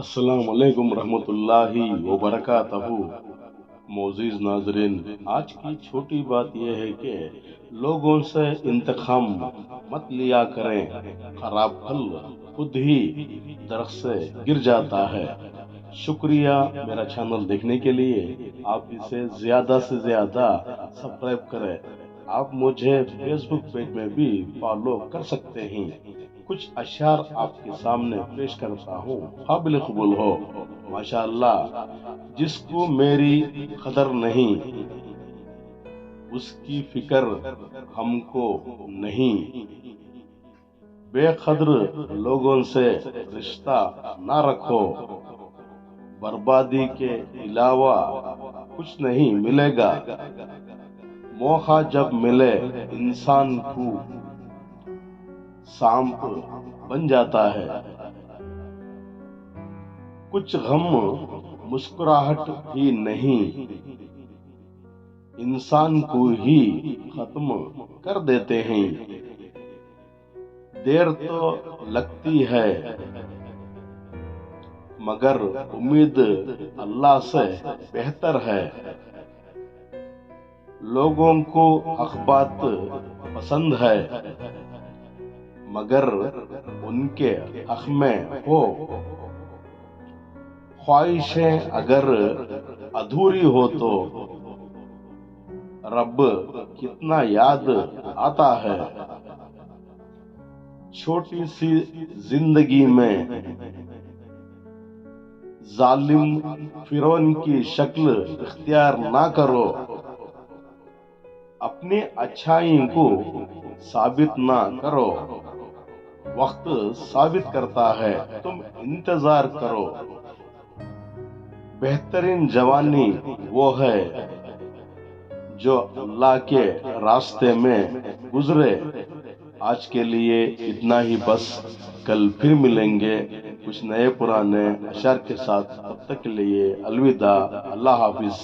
السلام علیکم ورحمۃ اللہ وبرکاتہ۔ معزز ناظرین، آج کی چھوٹی بات یہ ہے کہ لوگوں سے انتقام مت لیا کریں، خراب پھل خود ہی درخت سے گر جاتا ہے۔ شکریہ میرا چینل دیکھنے کے لیے، آپ اسے زیادہ سے زیادہ سبسکرائب کریں۔ آپ مجھے فیس بک پیج میں بھی فالو کر سکتے ہیں۔ کچھ اشعار آپ کے سامنے پیش کرتا ہوں، قابل قبول ہو۔ ماشاء اللہ، جس کو میری قدر نہیں اس کی فکر ہم کو نہیں، بے قدر لوگوں سے رشتہ نہ رکھو، بربادی کے علاوہ کچھ نہیں ملے گا۔ موقع جب ملے انسان کو سانپ بن جاتا ہے۔ کچھ غم مسکراہٹ ہی نہیں، انسان کو ہی ختم کر دیتے ہیں۔ دیر تو لگتی ہے مگر امید اللہ سے بہتر ہے۔ لوگوں کو حق بات پسند ہے مگر ان کے حق میں ہو۔ خواہشیں اگر ادھوری ہو تو رب کتنا یاد آتا ہے۔ چھوٹی سی زندگی میں ظالم فرعون کی شکل اختیار نہ کرو۔ اپنی اچھائی کو ثابت نہ کرو، وقت ثابت کرتا ہے، تم انتظار کرو۔ بہترین جوانی وہ ہے جو اللہ کے راستے میں گزرے۔ آج کے لیے اتنا ہی بس، کل پھر ملیں گے کچھ نئے پرانے اشعار کے ساتھ۔ تب تک کے لیے الوداع، اللہ حافظ۔